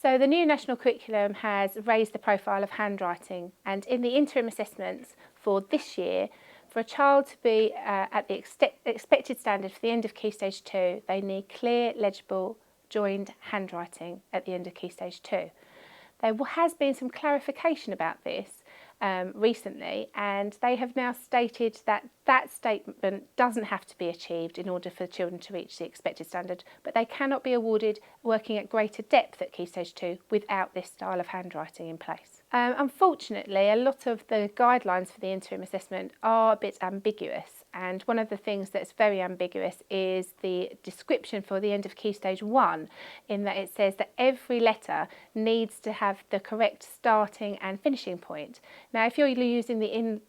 So the new national curriculum has raised the profile of handwriting, and in the interim assessments for this year, for a child to be at the expected standard for the end of Key Stage 2, they need clear, legible, joined handwriting at the end of Key Stage 2. There has been some clarification about this recently, and they have now stated that that statement doesn't have to be achieved in order for children to reach the expected standard, but they cannot be awarded working at greater depth at Key Stage 2 without this style of handwriting in place. Unfortunately, a lot of the guidelines for the interim assessment are a bit ambiguous, and one of the things that's very ambiguous is the description for the end of Key Stage 1, in that it says that every letter needs to have the correct starting and finishing point. Now, if you're using the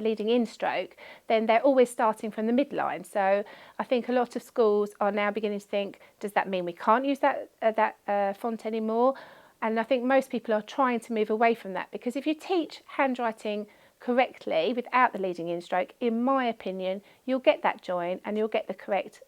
leading in stroke, then they're always starting from the midline. So I think a lot of schools are now beginning to think, does that mean we can't use that font anymore? And I think most people are trying to move away from that, because if you teach handwriting correctly without the leading in stroke, in my opinion, you'll get that join and you'll get the correct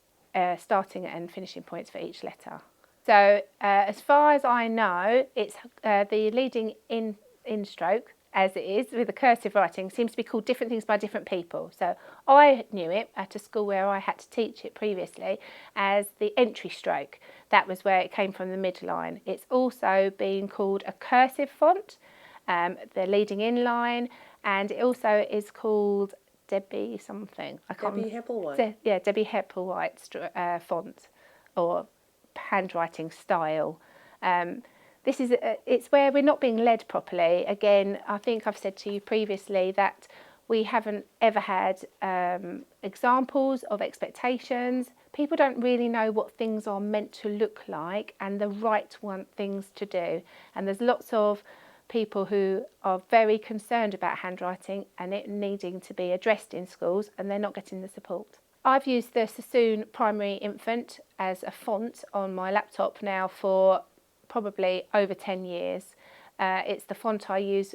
starting and finishing points for each letter. So as far as I know, it's the leading in stroke, as it is with the cursive writing, seems to be called different things by different people. So I knew it at a school where I had to teach it previously as the entry stroke. That was where it came from, the midline. It's also been called a cursive font, the leading in line, and it also is called Debbie something. Debbie Hepplewhite. Yeah, Debbie Hepplewhite font or handwriting style. This is it's where we're not being led properly. Again, I think I've said to you previously that we haven't ever had examples of expectations. People don't really know what things are meant to look like and the right things to do. And there's lots of people who are very concerned about handwriting and it needing to be addressed in schools, and they're not getting the support. I've used the Sassoon Primary Infant as a font on my laptop now for probably over 10 years. It's the font I use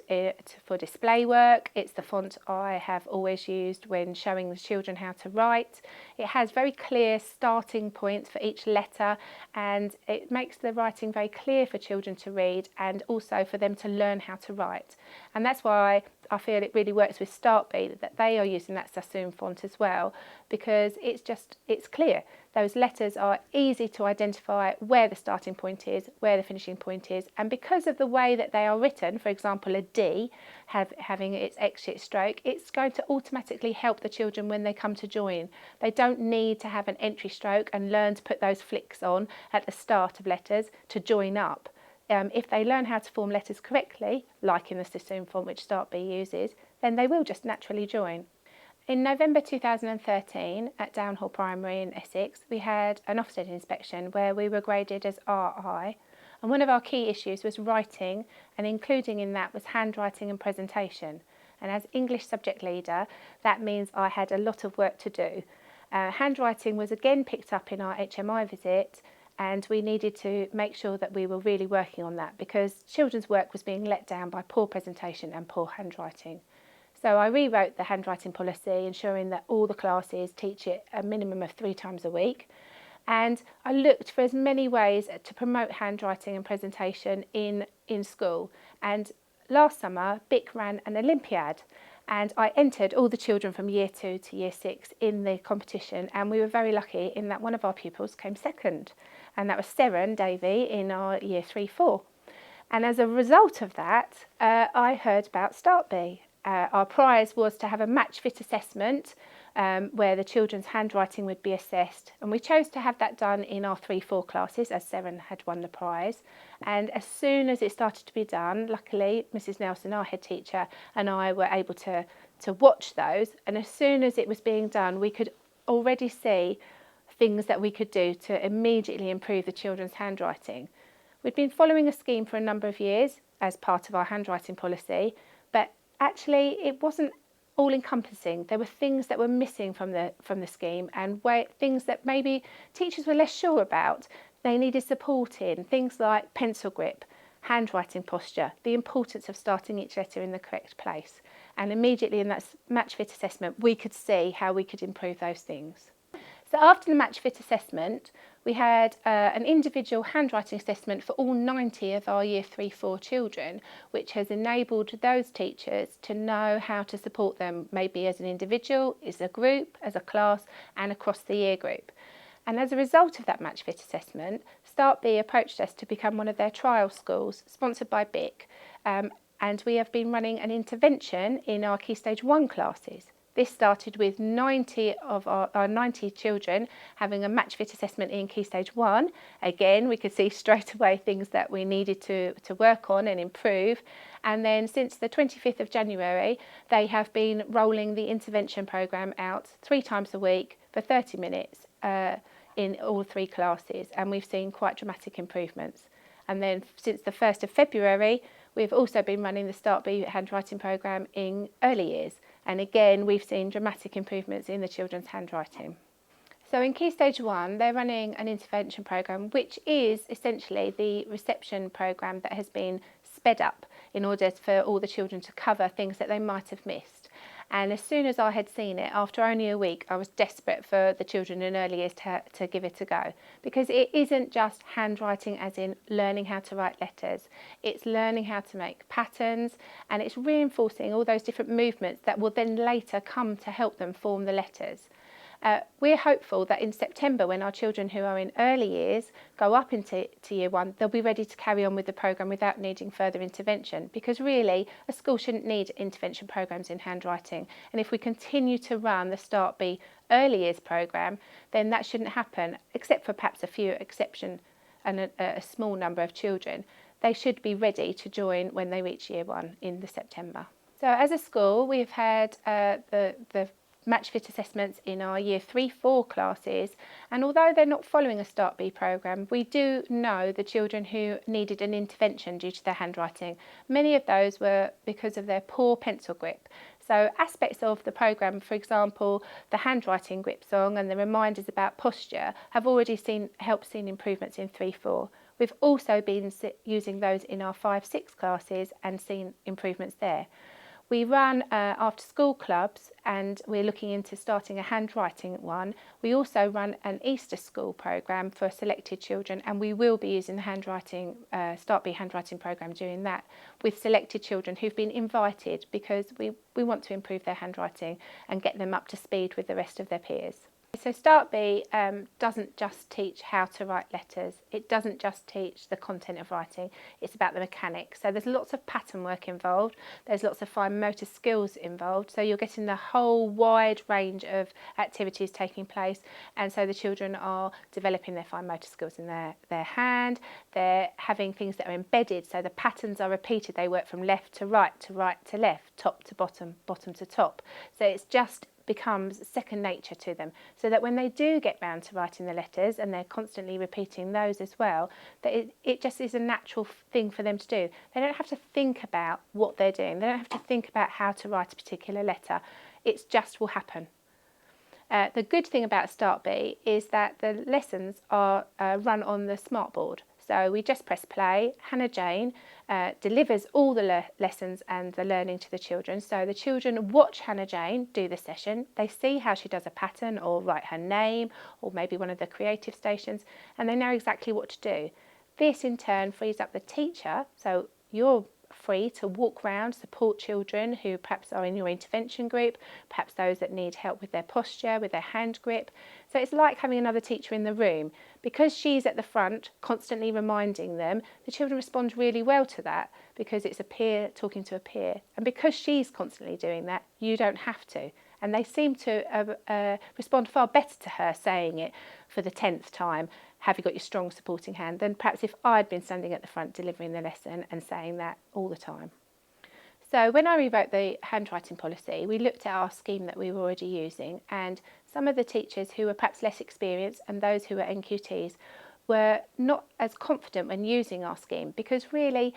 for display work. It's the font I have always used when showing the children how to write. It has very clear starting points for each letter, and it makes the writing very clear for children to read and also for them to learn how to write. And that's why I feel it really works with Start-Bee, that they are using that Sassoon font as well, because it's clear. Those letters are easy to identify where the starting point is, where the finishing point is, and because of the way that they are written, for example a D having its exit stroke, it's going to automatically help the children when they come to join. They don't need to have an entry stroke and learn to put those flicks on at the start of letters to join up. If they learn how to form letters correctly, like in the Sassoon font which Start-Bee uses, then they will just naturally join. In November 2013 at Downhall Primary in Essex, we had an OFSTED inspection where we were graded as RI, and one of our key issues was writing, and including in that was handwriting and presentation. And as English subject leader, that means I had a lot of work to do. Handwriting was again picked up in our HMI visit, and we needed to make sure that we were really working on that because children's work was being let down by poor presentation and poor handwriting. So I rewrote the handwriting policy, ensuring that all the classes teach it a minimum of 3 times a week. And I looked for as many ways to promote handwriting and presentation in school. And last summer, Bec ran an Olympiad, and I entered all the children from Year 2 to Year 6 in the competition, and we were very lucky in that one of our pupils came second, and that was Seren Davey in our Year 3-4. And as a result of that, I heard about Start-Bee. Our prize was to have a match fit assessment where the children's handwriting would be assessed, and we chose to have that done in our 3-4 classes as Seren had won the prize. And as soon as it started to be done, luckily Mrs Nelson, our head teacher, and I were able to watch those, and as soon as it was being done we could already see things that we could do to immediately improve the children's handwriting. We'd been following a scheme for a number of years as part of our handwriting policy, but actually it wasn't all-encompassing. There were things that were missing from the scheme, and things that maybe teachers were less sure about. They needed support in things like pencil grip, handwriting posture, the importance of starting each letter in the correct place. And immediately in that match fit assessment we could see how we could improve those things. So after the Match Fit assessment, we had an individual handwriting assessment for all 90 of our Year 3-4 children, which has enabled those teachers to know how to support them, maybe as an individual, as a group, as a class, and across the year group. And as a result of that Match Fit assessment, Start-Bee approached us to become one of their trial schools, sponsored by Bec, and we have been running an intervention in our Key Stage 1 classes. This started with 90 of our 90 children having a Match Fit assessment in Key Stage 1. Again, we could see straight away things that we needed to work on and improve. And then since the 25th of January, they have been rolling the intervention programme out 3 times a week for 30 minutes in all 3 classes. And we've seen quite dramatic improvements. And then since the 1st of February, we've also been running the Start-Bee Handwriting Programme in early years. And again, we've seen dramatic improvements in the children's handwriting. So in Key Stage 1, they're running an intervention programme, which is essentially the reception programme that has been sped up in order for all the children to cover things that they might have missed. And as soon as I had seen it, after only a week, I was desperate for the children in early years to give it a go. Because it isn't just handwriting as in learning how to write letters. It's learning how to make patterns, and it's reinforcing all those different movements that will then later come to help them form the letters. We're hopeful that in September, when our children who are in early years go up into Year 1, they'll be ready to carry on with the programme without needing further intervention, because really a school shouldn't need intervention programmes in handwriting. And if we continue to run the Start-Bee early years programme, then that shouldn't happen, except for perhaps a few exceptions and a small number of children. They should be ready to join when they reach Year 1 in the September. So as a school, we've had the Match Fit assessments in our Year 3-4 classes, and although they're not following a Start-Bee programme, we do know the children who needed an intervention due to their handwriting. Many of those were because of their poor pencil grip. So aspects of the programme, for example, the handwriting grip song and the reminders about posture, have already helped see improvements in 3-4. We've also been using those in our 5-6 classes and seen improvements there. We run after school clubs, and we're looking into starting a handwriting one. We also run an Easter school programme for selected children, and we will be using the Start-Bee handwriting programme doing that with selected children who've been invited, because we want to improve their handwriting and get them up to speed with the rest of their peers. So Start-Bee doesn't just teach how to write letters. It doesn't just teach the content of writing. It's about the mechanics. So there's lots of pattern work involved. There's lots of fine motor skills involved. So you're getting the whole wide range of activities taking place. And so the children are developing their fine motor skills in their hand. They're having things that are embedded. So the patterns are repeated. They work from left to right to left, top to bottom, bottom to top. So it's just becomes second nature to them, so that when they do get round to writing the letters, and they're constantly repeating those as well, that it just is a natural thing for them to do. They don't have to think about what they're doing. They don't have to think about how to write a particular letter. It just will happen. The good thing about Start-Bee is that the lessons are run on the smartboard. So we just press play. Hannah Jane delivers all the lessons and the learning to the children. So the children watch Hannah Jane do the session. They see how she does a pattern or write her name or maybe one of the creative stations, and they know exactly what to do. This in turn frees up the teacher. So you're free to walk around, support children who perhaps are in your intervention group, perhaps those that need help with their posture, with their hand grip. So it's like having another teacher in the room. Because she's at the front, constantly reminding them, the children respond really well to that, because it's a peer talking to a peer. And because she's constantly doing that, you don't have to. And they seem to respond far better to her saying it for the 10th time, have you got your strong supporting hand, than perhaps if I'd been standing at the front delivering the lesson and saying that all the time. So when I rewrote the handwriting policy, we looked at our scheme that we were already using, and some of the teachers who were perhaps less experienced and those who were NQTs were not as confident when using our scheme, because really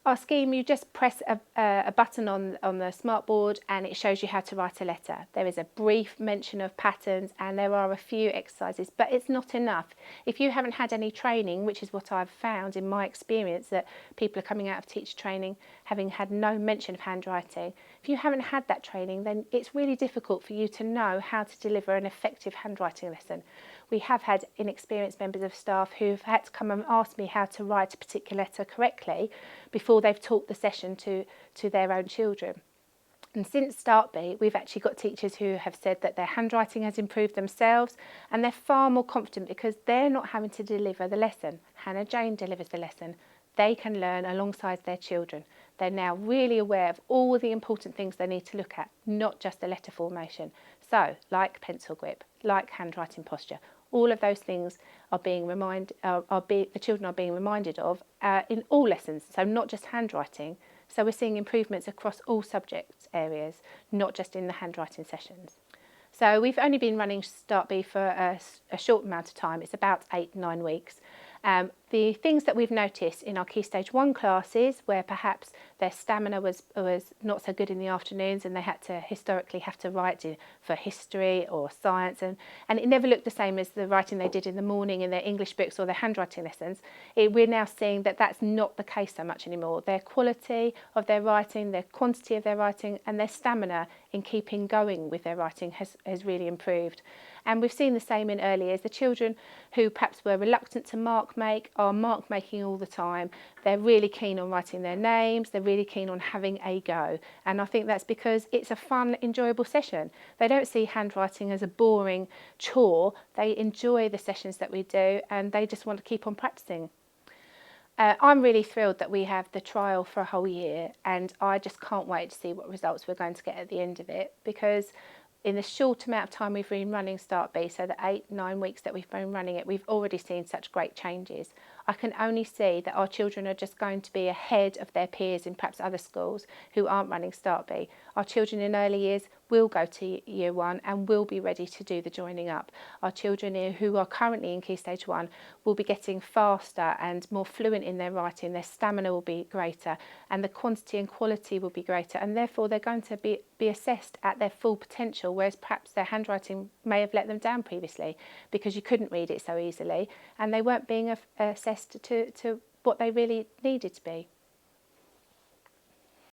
Our scheme, you just press a button on the smartboard and it shows you how to write a letter. There is a brief mention of patterns and there are a few exercises, but it's not enough. If you haven't had any training, which is what I've found in my experience, that people are coming out of teacher training having had no mention of handwriting, if you haven't had that training, then it's really difficult for you to know how to deliver an effective handwriting lesson. We have had inexperienced members of staff who've had to come and ask me how to write a particular letter correctly before they've taught the session to their own children. And since Start-Bee, we've actually got teachers who have said that their handwriting has improved themselves and they're far more confident because they're not having to deliver the lesson. Hannah Jane delivers the lesson. They can learn alongside their children. They're now really aware of all the important things they need to look at, not just the letter formation. So, like pencil grip, like handwriting posture, all of those things are being the children are being reminded of in all lessons, so not just handwriting. So we're seeing improvements across all subject areas, not just in the handwriting sessions. So we've only been running Start-Bee for a short amount of time. It's about 8-9 weeks. The things that we've noticed in our Key Stage 1 classes, where perhaps their stamina was not so good in the afternoons and they had to historically have to write for history or science, and it never looked the same as the writing they did in the morning in their English books or their handwriting lessons. We're now seeing that that's not the case so much anymore. Their quality of their writing, their quantity of their writing and their stamina in keeping going with their writing has really improved. And we've seen the same in early years. The children who perhaps were reluctant to mark make are mark making all the time. They're really keen on writing their names. They're really keen on having a go. And I think that's because it's a fun, enjoyable session. They don't see handwriting as a boring chore. They enjoy the sessions that we do and they just want to keep on practicing. I'm really thrilled that we have the trial for a whole year and I just can't wait to see what results we're going to get at the end of it, because in the short amount of time we've been running Start-Bee, so the 8-9 weeks that we've been running it, we've already seen such great changes. I can only see that our children are just going to be ahead of their peers in perhaps other schools who aren't running Start-Bee. Our children in early years will go to Year 1 and will be ready to do the joining up. Our children who are currently in Key Stage 1 will be getting faster and more fluent in their writing. Their stamina will be greater and the quantity and quality will be greater, and therefore they're going to be assessed at their full potential, whereas perhaps their handwriting may have let them down previously because you couldn't read it so easily and they weren't being assessed to what they really needed to be.